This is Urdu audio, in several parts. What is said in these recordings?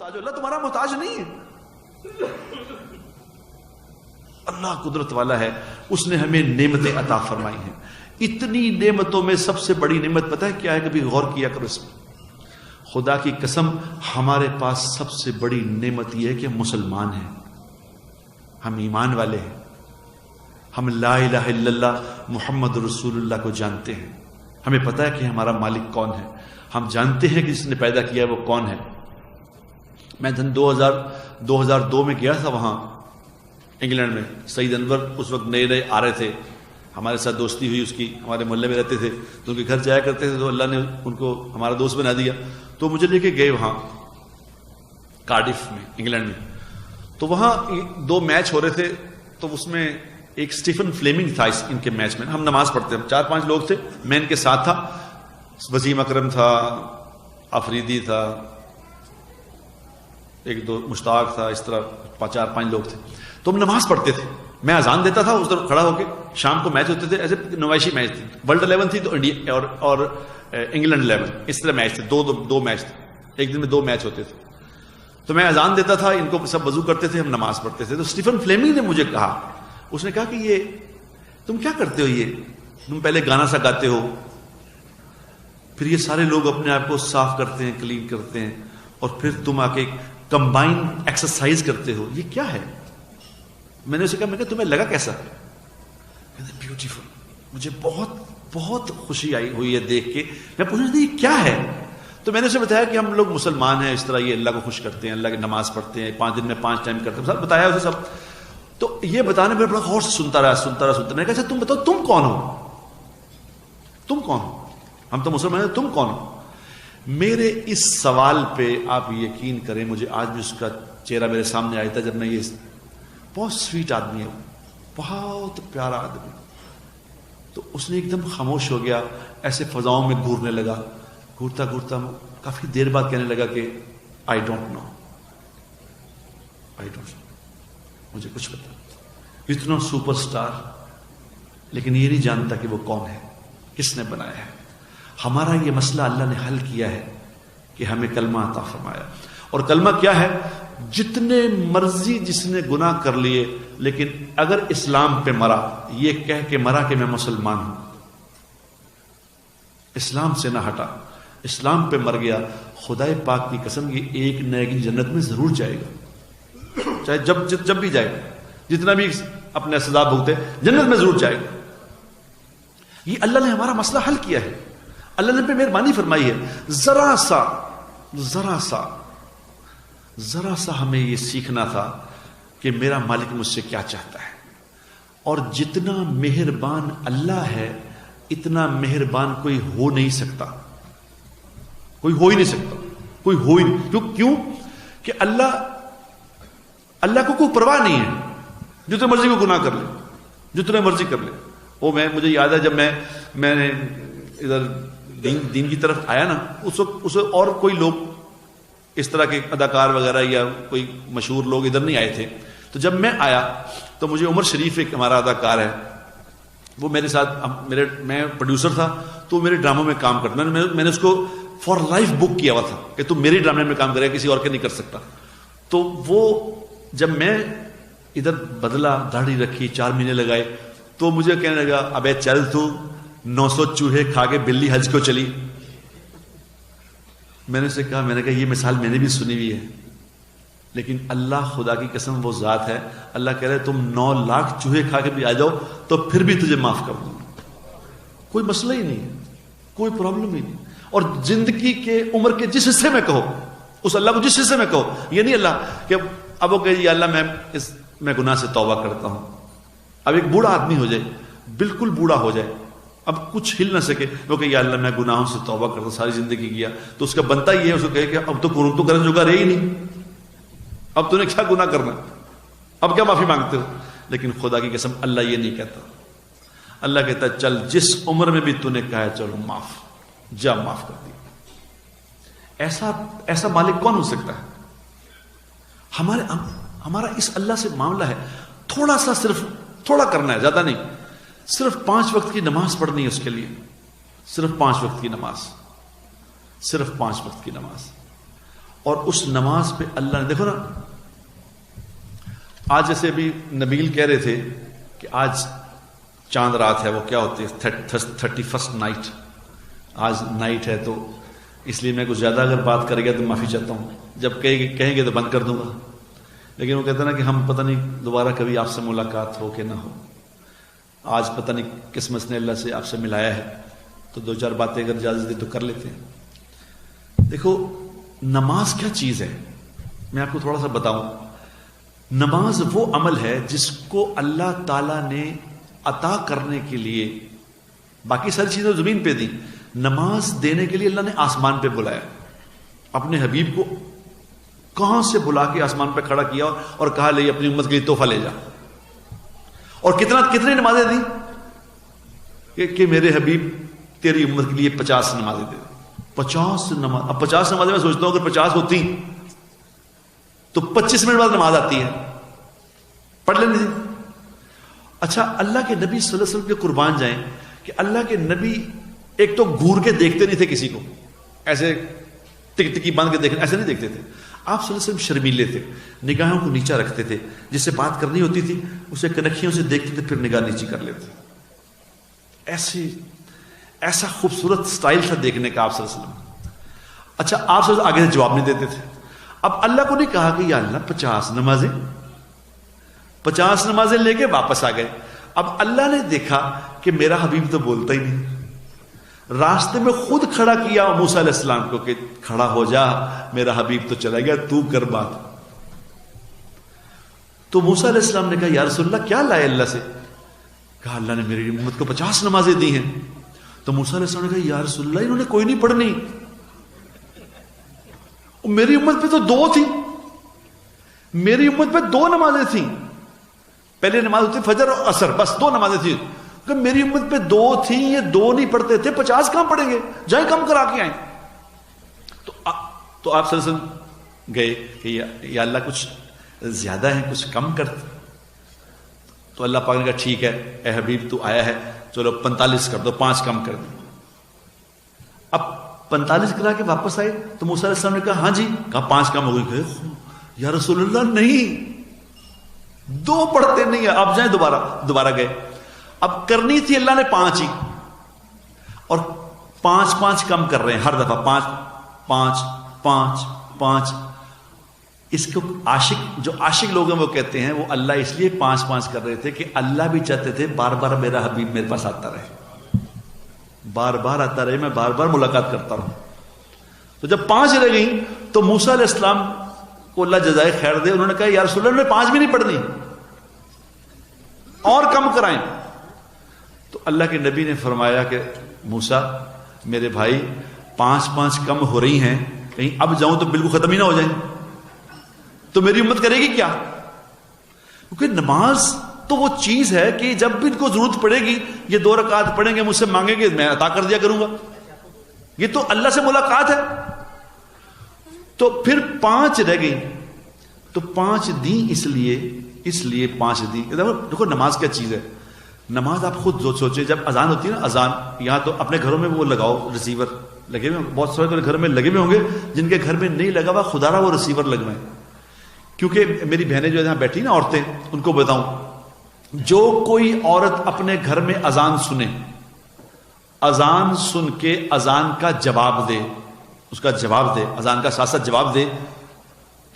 محتاج ہو, اللہ تمہارا محتاج نہیں ہے. اللہ قدرت والا ہے, اس نے ہمیں نعمتیں عطا فرمائی ہیں. اتنی نعمتوں میں سب سے بڑی نعمت پتہ ہے کیا ہے؟ کبھی غور کیا کرو اس میں. خدا کی قسم ہمارے پاس سب سے بڑی نعمت یہ ہے کہ ہم مسلمان ہیں, ہم ایمان والے ہیں, ہم لا الہ الا اللہ محمد رسول اللہ کو جانتے ہیں. ہمیں پتہ ہے کہ ہمارا مالک کون ہے, ہم جانتے ہیں کہ جس نے پیدا کیا ہے وہ کون ہے. میں 2002 میں گیا تھا وہاں انگلینڈ میں. سعید انور اس وقت نئے نئے آ رہے تھے, ہمارے ساتھ دوستی ہوئی اس کی, ہمارے محلے میں رہتے تھے تو ان کے گھر جایا کرتے تھے, تو اللہ نے ان کو ہمارا دوست بنا دیا. تو مجھے لے کے گئے وہاں کارڈف میں انگلینڈ میں. تو وہاں 2 میچ ہو رہے تھے, تو اس میں ایک سٹیفن فلیمنگ تھا ان کے میچ میں. ہم نماز پڑھتے ہیں, 4-5 لوگ تھے, میں ان کے ساتھ تھا, وسیم اکرم تھا, آفریدی تھا, 1-2 مشتاق تھا, اس طرح 4-5 لوگ تھے. تو ہم نماز پڑھتے تھے, میں اذان دیتا تھا, اس طرف کھڑا ہو کے. شام کو میچ ہوتے تھے, ایسے نمائشی میچ تھے. ورلڈ 11 تھی تو انڈیا اور انگلینڈ 11, اس طرح میچ تھے. 2 میچ تھے, ایک دن میں 2 میچ ہوتے تھے. تو میں اذان دیتا تھا, ان کو سب وضو کرتے تھے, ہم نماز پڑھتے تھے. تو سٹیفن فلیمنگ نے مجھے کہا, اس نے کہا کہ یہ تم کیا کرتے ہو, یہ تم پہلے گانا سا گاتے ہو, پھر یہ سارے لوگ اپنے آپ کو صاف کرتے ہیں, کلین کرتے ہیں, اور پھر تم آ کے کمبائن ایکسرسائز کرتے ہو, یہ کیا ہے؟ میں نے اسے کہا, میں نے تمہیں لگا کیسا؟ بیوٹیفل. مجھے بہت بہت خوشی آئی ہوئی ہے دیکھ کے. میں پوچھ رہا تھا یہ کیا ہے؟ تو میں نے اسے بتایا کہ ہم لوگ مسلمان ہیں, اس طرح یہ اللہ کو خوش کرتے ہیں, اللہ کی نماز پڑھتے ہیں, 5 دن میں 5 ٹائم کرتے ہیں, سب بتایا اسے سب. تو یہ بتانے میں بڑا غور سے سنتا رہا. میں نے کہا اچھا تم بتاؤ تم کون ہو, تم کون ہو؟ ہم تو مسلمان ہیں, تم کون ہو؟ میرے اس سوال پہ آپ یقین کریں, مجھے آج بھی اس کا چہرہ میرے سامنے آیا تھا جب میں یہ, بہت سویٹ آدمی ہے, بہت پیارا آدمی. تو اس نے ایک دم خاموش ہو گیا, ایسے فضاؤں میں گھورنے لگا. گھورتا گھورتا کافی دیر بعد کہنے لگا کہ آئی ڈونٹ نو, مجھے کچھ پتا. اتنا سپر سٹار, لیکن یہ نہیں جانتا کہ وہ کون ہے, کس نے بنایا ہے. ہمارا یہ مسئلہ اللہ نے حل کیا ہے کہ ہمیں کلمہ عطا فرمایا. اور کلمہ کیا ہے؟ جتنے مرضی جس نے گناہ کر لیے, لیکن اگر اسلام پہ مرا, یہ کہہ کے مرا کہ میں مسلمان ہوں, اسلام سے نہ ہٹا, اسلام پہ مر گیا, خدائے پاک کی قسم یہ ایک نہ ایک جنت میں ضرور جائے گا. چاہے جب بھی جائے, جتنا بھی اپنے سزا بھگتے, جنت میں ضرور جائے گا. یہ اللہ نے ہمارا مسئلہ حل کیا ہے, اللہ نے پہ مہربانی فرمائی ہے. ذرا سا ہمیں یہ سیکھنا تھا کہ میرا مالک مجھ سے کیا چاہتا ہے. اور جتنا مہربان اللہ ہے, اتنا مہربان کوئی ہو نہیں سکتا, کوئی ہو ہی نہیں سکتا, کوئی ہو ہی نہیں. کیوں کہ اللہ کو کوئی پرواہ نہیں ہے, جتنے مرضی کو گناہ کر لے, جتنے مرضی کر لے. وہ مجھے یاد ہے جب میں نے ادھر دین کی طرف آیا نا, اس وقت اور کوئی لوگ اس طرح کے اداکار وغیرہ یا کوئی مشہور لوگ ادھر نہیں آئے تھے. تو جب میں آیا تو مجھے عمر شریف, ایک ہمارا اداکار ہے, وہ میرے ساتھ, میں پروڈیوسر تھا, تو میرے ڈراموں میں کام کرتا. میں نے اس کو فار لائف بک کیا ہوا تھا کہ تم میرے ڈرامے میں کام کرے, کسی اور کے نہیں کر سکتا. تو وہ جب میں ادھر بدلا, داڑھی رکھی, 4 مہینے لگائے, تو مجھے کہنے لگا ابے چل تو 900 چوہے کھا کے بلی حج کو چلی. میں نے اسے کہا, میں نے کہا یہ مثال میں نے بھی سنی ہوئی ہے, لیکن اللہ خدا کی قسم وہ ذات ہے, اللہ کہہ رہے تم 9 لاکھ چوہے کھا کے بھی آ جاؤ تو پھر بھی تجھے معاف کر دوں, کوئی مسئلہ ہی نہیں ہے, کوئی پرابلم ہی نہیں. اور زندگی کے عمر کے جس حصے میں کہو, اس اللہ کو جس حصے میں کہو, یہ نہیں اللہ کہ اب وہ کہ یا اللہ میں گناہ سے توبہ کرتا ہوں. اب ایک بوڑھا آدمی ہو جائے, بالکل بوڑھا ہو جائے, اب کچھ ہل نہ سکے, وہ کہ یا اللہ میں گناہوں سے توبہ کرتا ہوں, ساری زندگی کیا, تو اس کا بنتا ہی ہے اس کو کہے کہ اب تو کرنے جوگا رہے ہی نہیں, اب تو نے کیا گناہ کرنا, اب کیا معافی مانگتے ہو. لیکن خدا کی قسم اللہ یہ نہیں کہتا. اللہ کہتا ہے چل جس عمر میں بھی تو نے کہا ہے چلو معاف, جا معاف کر دیا. ایسا مالک کون ہو سکتا ہے؟ ہمارا اس اللہ سے معاملہ ہے, تھوڑا سا, صرف تھوڑا کرنا ہے, زیادہ نہیں. صرف 5 وقت کی نماز پڑھنی ہے اس کے لیے, صرف 5 وقت کی نماز, صرف 5 وقت کی نماز. اور اس نماز پہ اللہ نے، دیکھو نا، آج جیسے ابھی نبیل کہہ رہے تھے کہ آج چاند رات ہے، وہ کیا ہوتی ہے 31st نائٹ، آج نائٹ ہے، تو اس لیے میں کچھ زیادہ اگر بات کرے گا تو معافی چاہتا ہوں، جب کہیں گے تو بند کر دوں گا. لیکن وہ کہتے ہیں نا کہ ہم پتہ نہیں دوبارہ کبھی آپ سے ملاقات ہو کہ نہ ہو، آج پتہ نہیں قسمت نے اللہ سے آپ سے ملایا ہے، تو دو چار باتیں اگر اجازت دی تو کر لیتے ہیں. دیکھو نماز کیا چیز ہے، میں آپ کو تھوڑا سا بتاؤں. نماز وہ عمل ہے جس کو اللہ تعالی نے عطا کرنے کے لیے، باقی ساری چیزیں زمین پہ دی، نماز دینے کے لیے اللہ نے آسمان پہ بلایا، اپنے حبیب کو کہاں سے بلا کے آسمان پہ کھڑا کیا اور کہا لے اپنی امت کے لیے تحفہ لے جا. اور کتنی نمازیں دی کہ میرے حبیب تیری امت کے لیے 50 نمازیں دے. 50 نماز، اب 50 نمازیں میں سوچتا ہوں اگر 50 ہوتی تو 25 منٹ بعد نماز آتی ہے، پڑھ لیں گے. اچھا اللہ کے نبی صلی اللہ علیہ وسلم کے قربان جائیں کہ اللہ کے نبی ایک تو گور کے دیکھتے نہیں تھے کسی کو، ایسے ٹک ٹکی باندھ کے دیکھنے ایسے نہیں دیکھتے تھے. آپ صلی اللہ علیہ وسلم شرمیلے تھے، نگاہوں کو نیچا رکھتے تھے، جس سے بات کرنی ہوتی تھی اسے کنکھیوں سے دیکھتے تھے پھر نگاہ نیچی کر لیتے. ایسا خوبصورت سٹائل تھا دیکھنے کا آپ صلی اللہ علیہ وسلم. اچھا آپ صلی اللہ علیہ وسلم آگے سے جواب نہیں دیتے تھے. اب اللہ کو نہیں کہا کہ یا اللہ 50 نمازیں لے کے واپس آ گئے. اب اللہ نے دیکھا کہ میرا حبیب تو بولتا ہی نہیں، راستے میں خود کھڑا کیا موسیٰ علیہ السلام کو کہ کھڑا ہو جا، میرا حبیب تو چلا گیا، تو کر بات. تو موسیٰ علیہ السلام نے کہا یا رسول اللہ کیا لائے اللہ سے؟ کہا اللہ نے میری امت کو 50 نمازیں دی ہیں. تو موسیٰ علیہ السلام نے کہا یا رسول اللہ انہوں نے کوئی نہیں پڑھنی، میری امت پہ تو 2 تھی، میری امت پہ 2 نمازیں تھیں، پہلے نماز ہوتی فجر اور عصر، بس 2 نمازیں تھیں. کہ میری امت پہ 2 تھیں، یہ 2 نہیں پڑھتے تھے، 50 کہاں پڑھیں گے، جائیں کم کرا کے آئیں. تو آپ صلی اللہ علیہ وسلم گئے کہ یا اللہ کچھ زیادہ ہے، کچھ کم کر. تو اللہ پاک نے کہا ٹھیک ہے اے حبیب تو آیا ہے، چلو 45 کر دو، 5 کم کر دو. اب 45 کرا کے واپس آئے تو موسیٰ علیہ السلام نے کہا ہاں جی، کہا 5 کم ہو گئی. یا رسول اللہ نہیں، 2 پڑھتے نہیں ہیں، آپ جائیں. دوبارہ گئے. اب کرنی تھی اللہ نے 5 ہی، اور 5 کم کر رہے ہیں ہر دفعہ، 5. اس کو جو عاشق لوگ ہیں وہ کہتے ہیں وہ اللہ اس لیے 5 کر رہے تھے کہ اللہ بھی چاہتے تھے بار بار میرا حبیب میرے پاس آتا رہے، بار بار آتا رہے، میں بار بار ملاقات کرتا رہوں. تو جب 5 رہ گئی تو موسیٰ علیہ السلام کو اللہ جزائے خیر دے، انہوں نے کہا یا رسول اللہ میں 5 بھی نہیں پڑھنی، اور کم کرائیں. تو اللہ کے نبی نے فرمایا کہ موسیٰ میرے بھائی 5 کم ہو رہی ہیں، کہیں اب جاؤں تو بالکل ختم ہی نہ ہو جائیں، تو میری امت کرے گی کیا؟ کیونکہ نماز تو وہ چیز ہے کہ جب بھی ان کو ضرورت پڑے گی یہ 2 رکعت پڑھیں گے، مجھ سے مانگیں گے، میں عطا کر دیا کروں گا. یہ تو اللہ سے ملاقات ہے. تو پھر 5 رہ گئی تو 5 دی اس لیے 5 دی. دیکھو نماز کیا چیز ہے. نماز آپ خود سوچیں، جب اذان ہوتی ہے نا، اذان یہاں تو اپنے گھروں میں وہ لگاؤ، ریسیور لگے ہوئے، بہت سارے گھر میں لگے ہوئے ہوں گے، جن کے گھر میں نہیں لگا ہوا خدا را وہ ریسیور لگوائیں. کیونکہ میری بہنیں جو یہاں بیٹھی نا عورتیں، ان کو بتاؤں، جو کوئی عورت اپنے گھر میں اذان سنے، اذان سن کے اذان کا جواب دے، اس کا جواب دے، اذان کا ساتھ ساتھ جواب دے،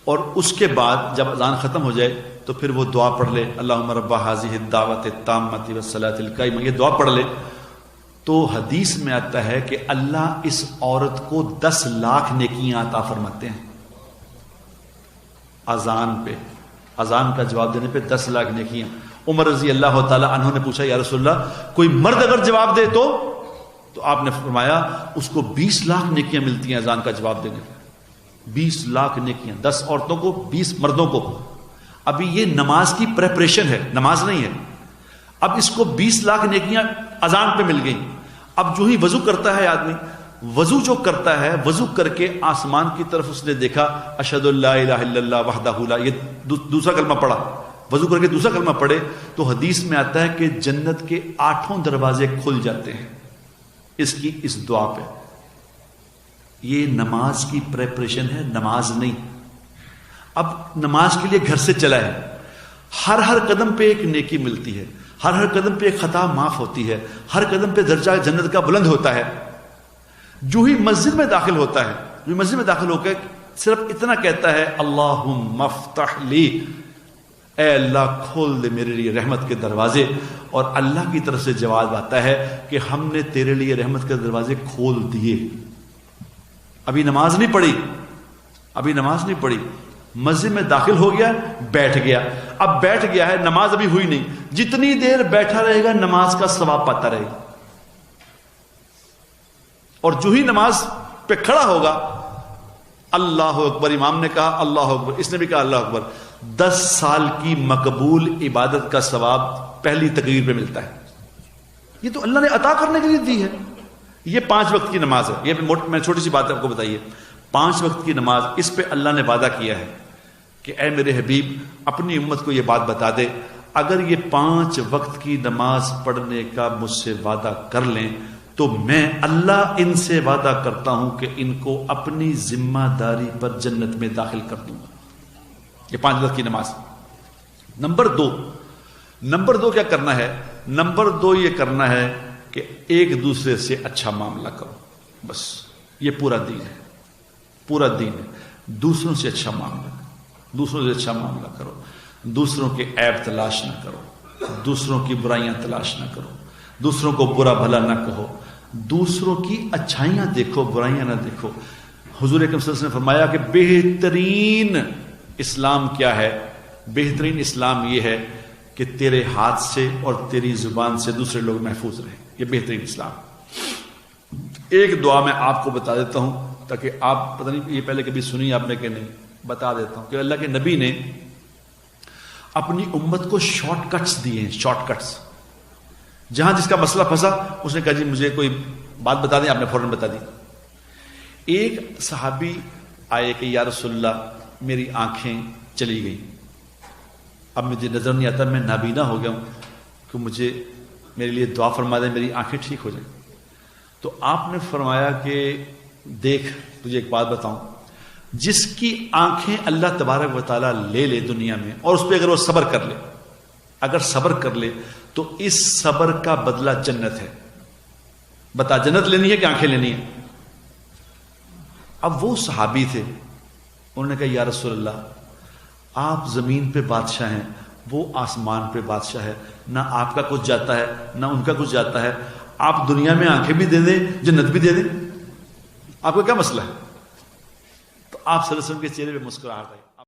اور اس کے بعد جب اذان ختم ہو جائے تو پھر وہ دعا پڑھ لے، اللہم رب ھذہ الدعوۃ التامۃ والصلاۃ القائمہ، یہ دعا پڑھ لے، تو حدیث میں آتا ہے کہ اللہ اس عورت کو 10 لاکھ نیکیاں عطا فرماتے ہیں. اذان پہ، اذان کا جواب دینے پہ 10 لاکھ نیکیاں. عمر رضی اللہ تعالی عنہ نے پوچھا یا رسول اللہ کوئی مرد اگر جواب دے تو آپ نے فرمایا اس کو 20 لاکھ نیکیاں ملتی ہیں اذان کا جواب دینے پہ. 20 لاکھ نیکیاں، 10 عورتوں کو 20 مردوں کو. ابھی یہ نماز کی پریپریشن ہے، نماز نہیں ہے. اب اس کو 20 لاکھ نیکیاں اذان پہ مل گئیں. اب جو ہی وضو کرتا ہے آدمی، وضو جو کرتا ہے، وضو کر کے آسمان کی طرف اس نے دیکھا، اشہد ان لا الہ الا اللہ وحدہ لا، یہ دوسرا کلمہ پڑھا، وضو کر کے دوسرا کلمہ پڑھے تو حدیث میں آتا ہے کہ جنت کے 8 دروازے کھل جاتے ہیں اس دعا پہ. یہ نماز کی پریپریشن ہے، نماز نہیں. اب نماز کے لیے گھر سے چلا ہے، ہر قدم پہ ایک نیکی ملتی ہے، ہر قدم پہ ایک خطا معاف ہوتی ہے، ہر قدم پہ درجہ جنت کا بلند ہوتا ہے. جو ہی مسجد میں داخل ہوتا ہے، جو مسجد میں داخل ہو کے صرف اتنا کہتا ہے اللہم افتح لی، اے اللہ کھول دے میرے لیے رحمت کے دروازے، اور اللہ کی طرف سے جواب آتا ہے کہ ہم نے تیرے لیے رحمت کے دروازے کھول دیے. ابھی نماز نہیں پڑھی، ابھی نماز نہیں پڑھی، مسجد میں داخل ہو گیا، بیٹھ گیا. اب بیٹھ گیا ہے، نماز ابھی ہوئی نہیں. جتنی دیر بیٹھا رہے گا نماز کا ثواب پاتا رہے گا. اور جو ہی نماز پہ کھڑا ہوگا اللہ اکبر، امام نے کہا اللہ اکبر، اس نے بھی کہا اللہ اکبر، 10 سال کی مقبول عبادت کا ثواب پہلی تقریر پہ ملتا ہے. یہ تو اللہ نے عطا کرنے کے لیے دی ہے. یہ 5 وقت کی نماز ہے. یہ میں چھوٹی سی بات آپ کو بتائیے، 5 وقت کی نماز، اس پہ اللہ نے وعدہ کیا ہے کہ اے میرے حبیب اپنی امت کو یہ بات بتا دے، اگر یہ 5 وقت کی نماز پڑھنے کا مجھ سے وعدہ کر لیں تو میں اللہ ان سے وعدہ کرتا ہوں کہ ان کو اپنی ذمہ داری پر جنت میں داخل کر دوں گا. یہ 5 وقت کی نماز. نمبر دو کیا کرنا ہے؟ نمبر 2 یہ کرنا ہے کہ ایک دوسرے سے اچھا معاملہ کرو. بس یہ پورا دین ہے، پورا دین ہے. دوسروں سے اچھا معاملہ کرو، دوسروں سے اچھا معاملہ کرو، دوسروں کے عیب تلاش نہ کرو، دوسروں کی برائیاں تلاش نہ کرو، دوسروں کو برا بھلا نہ کہو، دوسروں کی اچھائیاں دیکھو، برائیاں نہ دیکھو. حضور اکرم صلی اللہ علیہ وسلم نے فرمایا کہ بہترین اسلام کیا ہے؟ بہترین اسلام یہ ہے کہ تیرے ہاتھ سے اور تیری زبان سے دوسرے لوگ محفوظ رہیں. یہ بہترین اسلام. ایک دعا میں آپ کو بتا دیتا ہوں تاکہ آپ پتہ نہیں یہ پہلے کبھی سنی آپ نے کہ نہیں، بتا دیتا ہوں کہ اللہ کے نبی نے اپنی امت کو شارٹ کٹس دیے ہیں. شارٹ کٹس، جہاں جس کا مسئلہ پھنسا اس نے کہا جی مجھے کوئی بات بتا دیں، آپ نے فوراً بتا دی. ایک صحابی آئے کہ یا رسول اللہ میری آنکھیں چلی گئی، اب مجھے نظر نہیں آتا، میں نابینا ہو گیا ہوں، کہ مجھے میرے لیے دعا فرما دیں میری آنکھیں ٹھیک ہو جائیں. تو آپ نے فرمایا کہ دیکھ تجھے ایک بات بتاؤں، جس کی آنکھیں اللہ تبارک و تعالیٰ لے لے دنیا میں، اور اس پہ اگر وہ صبر کر لے، اگر صبر کر لے تو اس صبر کا بدلہ جنت ہے. بتا جنت لینی ہے کہ آنکھیں لینی ہے؟ اب وہ صحابی تھے، انہوں نے کہا یا رسول اللہ آپ زمین پہ بادشاہ ہیں، وہ آسمان پہ بادشاہ ہے، نہ آپ کا کچھ جاتا ہے نہ ان کا کچھ جاتا ہے، آپ دنیا میں آنکھیں بھی دے دیں جنت بھی دے دیں، آپ کو کیا مسئلہ ہے؟ تو آپ صلی اللہ علیہ وسلم کے چہرے پہ مسکراہٹ آئی.